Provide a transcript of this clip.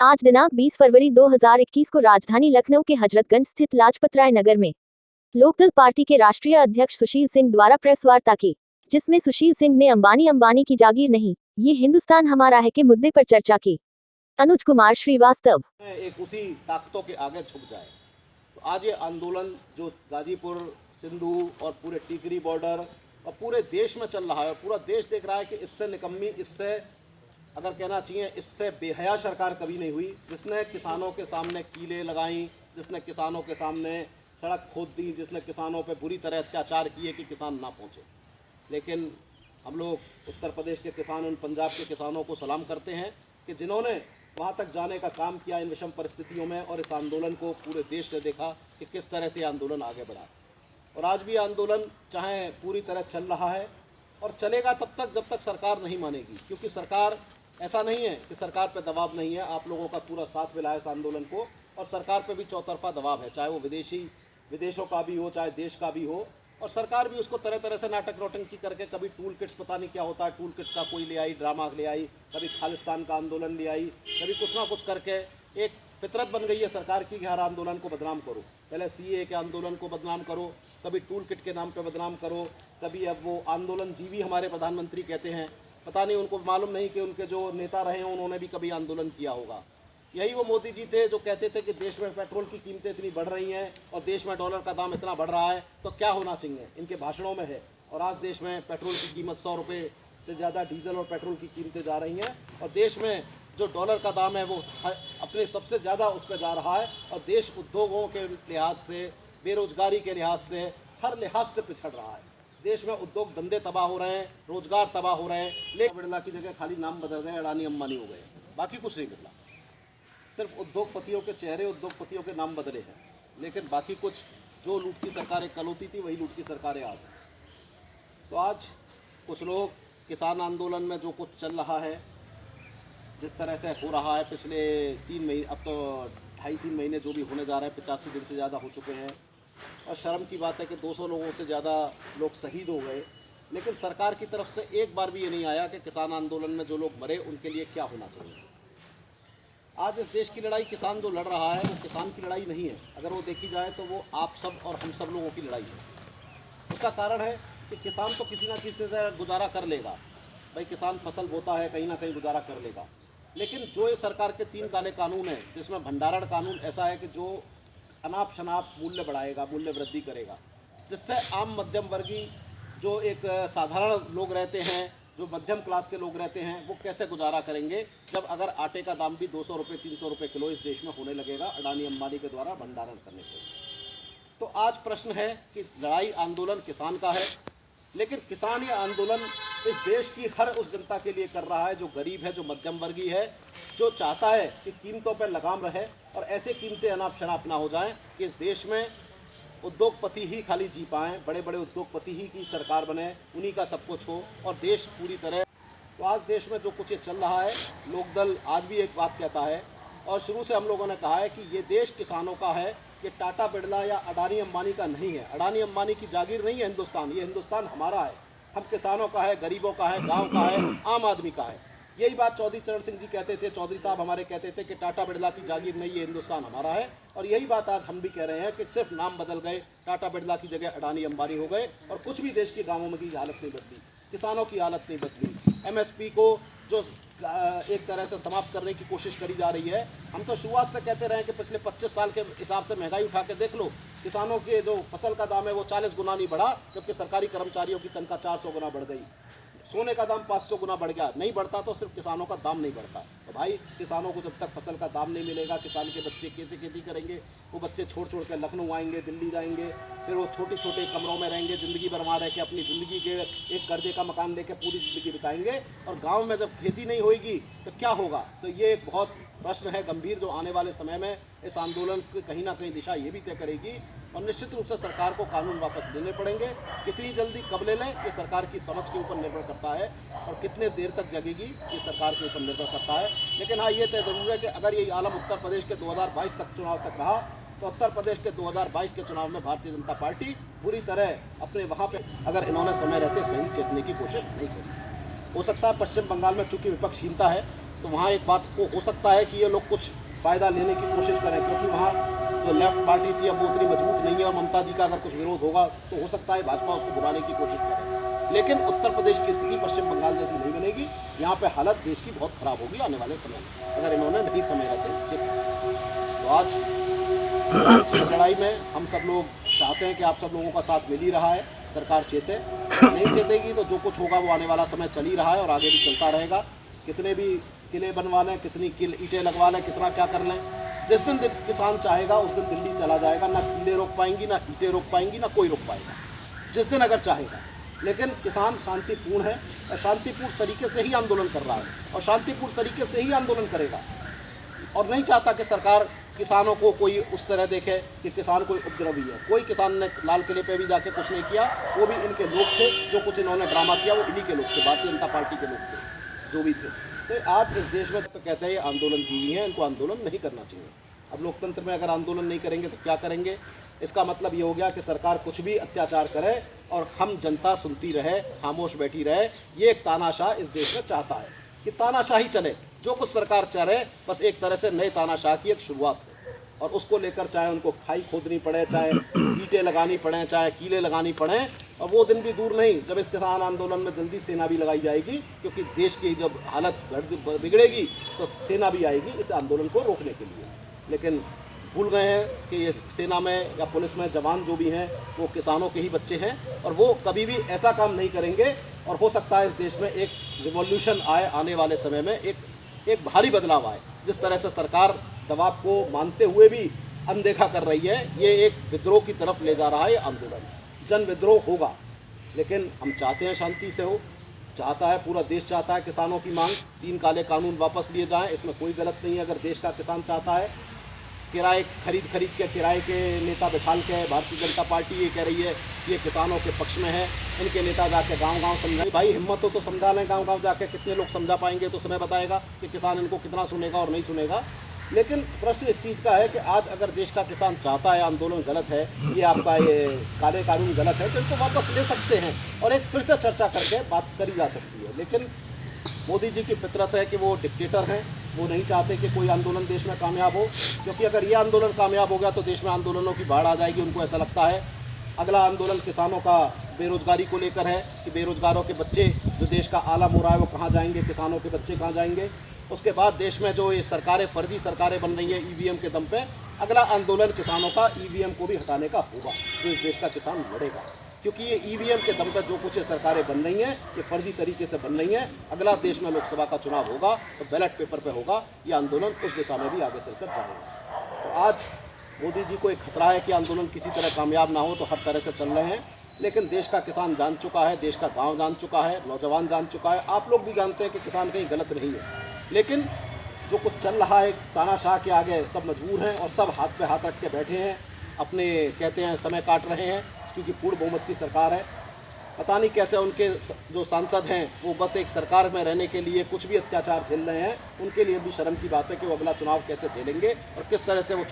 आज दिनांक 20 फरवरी 2021 को राजधानी लखनऊ के हजरतगंज स्थित लाजपत राय नगर में लोकदल पार्टी के राष्ट्रीय अध्यक्ष सुशील सिंह द्वारा प्रेस वार्ता की, जिसमें सुशील सिंह ने अंबानी की जागीर नहीं, ये हिंदुस्तान हमारा है के मुद्दे पर चर्चा की। अनुज कुमार श्रीवास्तव एक उसी ताकतों के आगे झुक जाए। तो आज ये आंदोलन जो गाजीपुर, सिंधु और पूरे टिकरी बॉर्डर और पूरे देश में चल रहा है, पूरा देश देख रहा है कि इससे निकम्मी, इससे अगर कहना चाहिए इससे बेहया सरकार कभी नहीं हुई, जिसने किसानों के सामने कीलें लगाई, जिसने किसानों के सामने सड़क खोद दी, जिसने किसानों पे बुरी तरह अत्याचार किए कि किसान ना पहुँचे। लेकिन हम लोग उत्तर प्रदेश के किसान, उन पंजाब के किसानों को सलाम करते हैं कि जिन्होंने वहाँ तक जाने का काम किया इन विषम परिस्थितियों में, और इस आंदोलन को पूरे देश ने देखा कि किस तरह से आंदोलन आगे बढ़ा। और आज भी आंदोलन चाहे पूरी तरह चल रहा है और चलेगा तब तक जब तक सरकार नहीं मानेगी, क्योंकि सरकार, ऐसा नहीं है कि सरकार पे दबाव नहीं है, आप लोगों का पूरा साथ मिला है इस आंदोलन को, और सरकार पे भी चौतरफा दबाव है, चाहे वो विदेशों का भी हो, चाहे देश का भी हो। और सरकार भी उसको तरह तरह से नाटक नौटंकी करके, कभी टूल किट्स, पता नहीं क्या होता है टूल किट्स का, कोई ले आई, ड्रामा ले आई, कभी खालिस्तान का आंदोलन ले आई, कभी कुछ ना कुछ करके एक फितरत बन गई है सरकार की कि हर आंदोलन को बदनाम करो। पहले सीए के आंदोलन को बदनाम करो, कभी टूल किट के नाम पे बदनाम करो, कभी अब वो आंदोलन जीवी हमारे प्रधानमंत्री कहते हैं, पता नहीं उनको मालूम नहीं कि उनके जो नेता रहे हैं उन्होंने भी कभी आंदोलन किया होगा। यही वो मोदी जी थे जो कहते थे कि देश में पेट्रोल की कीमतें इतनी बढ़ रही हैं और देश में डॉलर का दाम इतना बढ़ रहा है, तो क्या होना चाहिए, इनके भाषणों में है। और आज देश में पेट्रोल की कीमत 100 रुपये से ज़्यादा डीजल और पेट्रोल की कीमतें जा रही हैं, और देश में जो डॉलर का दाम है वो अपने सबसे ज़्यादा उस पर जा रहा है, और देश उद्योगों के लिहाज से, बेरोजगारी के लिहाज से, हर लिहाज से पिछड़ रहा है। देश में उद्योग धंधे तबाह हो रहे हैं, रोजगार तबाह हो रहे हैं। लेकिन बिरला की जगह खाली नाम बदल गए, अडानी अंबानी हो गए, बाकी कुछ नहीं बदला। सिर्फ उद्योगपतियों के चेहरे, उद्योगपतियों के नाम बदले हैं, लेकिन बाकी कुछ जो लूट की सरकारें कल होती थी वही लूट की सरकारें आज। तो आज कुछ लोग किसान आंदोलन में जो कुछ चल रहा है, जिस तरह से हो रहा है पिछले 3 महीने, अब तो 2.5-3 महीने जो भी होने जा रहे हैं, 85 दिन से ज़्यादा हो चुके हैं, और शर्म की बात है कि 200 लोगों से ज़्यादा लोग शहीद हो गए। लेकिन सरकार की तरफ से एक बार भी ये नहीं आया कि किसान आंदोलन में जो लोग मरे उनके लिए क्या होना चाहिए। आज इस देश की लड़ाई किसान जो लड़ रहा है वो किसान की लड़ाई नहीं है, अगर वो देखी जाए तो वो आप सब और हम सब लोगों की लड़ाई है। उसका कारण है कि किसान तो किसी ना किसी तरह गुजारा कर लेगा, भाई किसान फसल बोता है, कहीं ना कहीं गुजारा कर लेगा। लेकिन जो ये सरकार के 3 काले कानून हैं, जिसमें भंडारण कानून ऐसा है कि जो अनाप शनाप मूल्य बढ़ाएगा, मूल्य वृद्धि करेगा, जिससे आम मध्यम वर्गीय जो एक साधारण लोग रहते हैं, जो मध्यम क्लास के लोग रहते हैं, वो कैसे गुजारा करेंगे जब अगर आटे का दाम भी 200 रुपये 300 रुपये किलो इस देश में होने लगेगा अडानी अंबानी के द्वारा भंडारण करने के। तो आज प्रश्न है कि लड़ाई आंदोलन किसान का है, लेकिन किसान ये आंदोलन इस देश की हर उस जनता के लिए कर रहा है जो गरीब है, जो मध्यम वर्गीय है, जो चाहता है कि कीमतों पर लगाम रहे और ऐसे कीमतें अनाप शनाप ना हो जाएं कि इस देश में उद्योगपति ही खाली जी पाएँ, बड़े बड़े उद्योगपति ही की सरकार बने, उन्हीं का सब कुछ हो और देश पूरी तरह। तो आज देश में जो कुछ ये चल रहा है, लोकदल आज भी एक बात कहता है, और शुरू से हम लोगों ने कहा है कि ये देश किसानों का है, ये टाटा बिरला या अडानी अंबानी का नहीं है। अडानी अंबानी की जागीर नहीं है हिंदुस्तान, ये हिंदुस्तान हमारा है, हम किसानों का है, गरीबों का है, गाँव का है, आम आदमी का है। यही बात चौधरी चरण सिंह जी कहते थे, चौधरी साहब हमारे कहते थे कि टाटा बिरला की जागीर नहीं, ये हिंदुस्तान हमारा है। और यही बात आज हम भी कह रहे हैं कि सिर्फ नाम बदल गए, टाटा बिरला की जगह अडानी अंबानी हो गए, और कुछ भी देश के गांवों में की हालत नहीं बदली, किसानों की हालत नहीं बदली। एमएसपी को जो एक तरह से समाप्त करने की कोशिश करी जा रही है, हम तो शुरुआत से कहते रहे कि पिछले 25 साल के हिसाब से महंगाई उठा के देख लो, किसानों के जो फसल का दाम है वो 40 गुना नहीं बढ़ा, जबकि सरकारी कर्मचारियों की तनख्वाह 400 गुना बढ़ गई। सोने का दाम 500 गुना बढ़ गया, नहीं बढ़ता तो सिर्फ किसानों का दाम नहीं बढ़ता। तो भाई किसानों को जब तक फसल का दाम नहीं मिलेगा, किसान के बच्चे कैसे खेती करेंगे? वो बच्चे छोड़ छोड़ के लखनऊ आएंगे, दिल्ली जाएंगे, फिर वो छोटे छोटे कमरों में रहेंगे, ज़िंदगी भर रह के अपनी ज़िंदगी के एक कर्जे का मकान लेके पूरी ज़िंदगी बिताएंगे, और गाँव में जब खेती नहीं होगी तो क्या होगा? तो ये एक बहुत प्रश्न है गंभीर, जो आने वाले समय में इस आंदोलन की कहीं ना कहीं दिशा ये भी तय करेगी, और निश्चित रूप से सरकार को कानून वापस लेने पड़ेंगे। कितनी जल्दी कब ले लें ये सरकार की समझ के ऊपर निर्भर करता है, और कितने देर तक जगेगी ये सरकार के ऊपर निर्भर करता है। लेकिन हाँ, ये तय ज़रूर है कि अगर ये आलम उत्तर प्रदेश के 2022 तक चुनाव तक रहा, तो उत्तर प्रदेश के 2022 के चुनाव में भारतीय जनता पार्टी पूरी तरह अपने वहाँ पे, अगर इन्होंने समय रहते सही चेतने की कोशिश नहीं करी। हो सकता है पश्चिम बंगाल में चूँकि विपक्षहीनता है, तो वहाँ एक बात को हो सकता है कि ये लोग कुछ फ़ायदा लेने की कोशिश करें, क्योंकि वहाँ जो लेफ्ट पार्टी थी अब वो उतनी मजबूत नहीं है और ममता जी का अगर कुछ विरोध होगा तो हो सकता है भाजपा उसको बुलाने की कोशिश करे। लेकिन उत्तर प्रदेश की स्थिति पश्चिम बंगाल जैसी नहीं बनेगी। यहाँ पे हालत देश की बहुत ख़राब होगी आने वाले समय में, अगर इन्होंने नहीं समय रहते चित। तो आज लड़ाई में हम सब लोग चाहते हैं कि आप सब लोगों का साथ मिल ही रहा है। सरकार चेते, नहीं चेतेगी तो जो कुछ होगा वो आने वाला समय चल ही रहा है और आगे भी चलता रहेगा। कितने भी किले बनवा लें, कितनी ईंटें लगवा लें, कितना क्या कर लें, जिस दिन किसान चाहेगा उस दिन दिल्ली चला जाएगा। ना कीले रोक पाएंगी, ना ईंटें रोक पाएंगी, ना कोई रोक पाएगा, जिस दिन अगर चाहेगा। लेकिन किसान शांतिपूर्ण है और शांतिपूर्ण तरीके से ही आंदोलन कर रहा है और शांतिपूर्ण तरीके से ही आंदोलन करेगा और नहीं चाहता कि सरकार किसानों को कोई उस तरह देखे कि किसान कोई उपद्रवी है। कोई किसान ने लाल किले पे भी जाके कुछ नहीं किया, वो भी इनके लोग थे। जो कुछ इन्होंने ड्रामा किया वो इन्हीं के लोग थे, भारतीय जनता पार्टी के लोग थे जो भी थे। तो आज इस देश में तो कहते हैं ये आंदोलन जीवी हैं, इनको आंदोलन नहीं करना चाहिए। अब लोकतंत्र में अगर आंदोलन नहीं करेंगे तो क्या करेंगे? इसका मतलब ये हो गया कि सरकार कुछ भी अत्याचार करे और हम जनता सुनती रहे, खामोश बैठी रहे। ये एक तानाशाह इस देश में चाहता है कि तानाशाही चले। जो कुछ सरकार चाह रहे बस एक तरह से नए तानाशाह की एक शुरुआत है और उसको लेकर चाहे उनको खाई खोदनी पड़े, चाहे ईंटें लगानी पड़े, चाहे कीले लगानी पड़े। और वो दिन भी दूर नहीं जब इस किसान आंदोलन में जल्दी सेना भी लगाई जाएगी, क्योंकि देश की जब हालत बिगड़ेगी तो सेना भी आएगी इस आंदोलन को रोकने के लिए। लेकिन भूल गए हैं कि ये सेना में या पुलिस में जवान जो भी हैं वो किसानों के ही बच्चे हैं और वो कभी भी ऐसा काम नहीं करेंगे। और हो सकता है इस देश में एक रिवॉल्यूशन आए, आने वाले समय में एक भारी बदलाव आए। जिस तरह से सरकार दबाव को मानते हुए भी अनदेखा कर रही है, ये एक विद्रोह की तरफ ले जा रहा है। ये आंदोलन जन विद्रोह होगा, लेकिन हम चाहते हैं शांति से हो। चाहता है पूरा देश, चाहता है किसानों की मांग 3 काले कानून वापस लिए जाएं, इसमें कोई गलत नहीं है। अगर देश का किसान चाहता है किराए खरीद के किराए के नेता बिठाल के, भारतीय जनता पार्टी ये कह रही है ये किसानों के पक्ष में है, इनके नेता जाके गांव-गांव समझाएं। भाई हिम्मत हो तो समझा लें, गांव-गांव जाके कितने लोग समझा पाएंगे तो समय बताएगा कि किसान इनको कितना सुनेगा और नहीं सुनेगा। लेकिन प्रश्न इस चीज़ का है कि आज अगर देश का किसान चाहता है आंदोलन गलत है, ये आपका ये काले कानून गलत है, तो इनको वापस ले सकते हैं और एक फिर से चर्चा करके बात करी जा सकती है। लेकिन मोदी जी की फितरत है कि वो डिक्टेटर हैं, वो नहीं चाहते कि कोई आंदोलन देश में कामयाब हो, क्योंकि अगर ये आंदोलन कामयाब हो गया तो देश में आंदोलनों की बाढ़ आ जाएगी। उनको ऐसा लगता है अगला आंदोलन किसानों का बेरोजगारी को लेकर है कि बेरोजगारों के बच्चे जो देश का आलम हो रहा है वो कहाँ जाएंगे, किसानों के बच्चे कहाँ जाएंगे। उसके बाद देश में जो ये सरकारें, फर्जी सरकारें बन रही हैं ईवीएम के दम पे, अगला आंदोलन किसानों का ईवीएम को भी हटाने का होगा, जो इस देश का किसान लड़ेगा। क्योंकि ये ईवीएम के दम पर जो कुछ ये सरकारें बन रही हैं ये फर्जी तरीके से बन रही हैं। अगला देश में लोकसभा का चुनाव होगा तो बैलेट पेपर पे होगा। ये आंदोलन उस दिशा में भी आगे चलकर जाएगा। तो आज मोदी जी को एक खतरा है कि आंदोलन किसी तरह कामयाब ना हो, तो हर तरह से चल रहे हैं। लेकिन देश का किसान जान चुका है, देश का गाँव जान चुका है, नौजवान जान चुका है, आप लोग भी जानते हैं कि किसान कहीं गलत नहीं है। लेकिन जो कुछ चल रहा है तानाशाह के आगे सब मजबूर हैं और सब हाथ पे हाथ रख के बैठे हैं, अपने कहते हैं समय काट रहे हैं, क्योंकि पूर्ण बहुमत की सरकार है। पता नहीं कैसे उनके जो सांसद हैं वो बस एक सरकार में रहने के लिए कुछ भी अत्याचार झेल रहे हैं। उनके लिए भी शर्म की बात है कि वो अगला चुनाव कैसे झेलेंगे और किस तरह से वो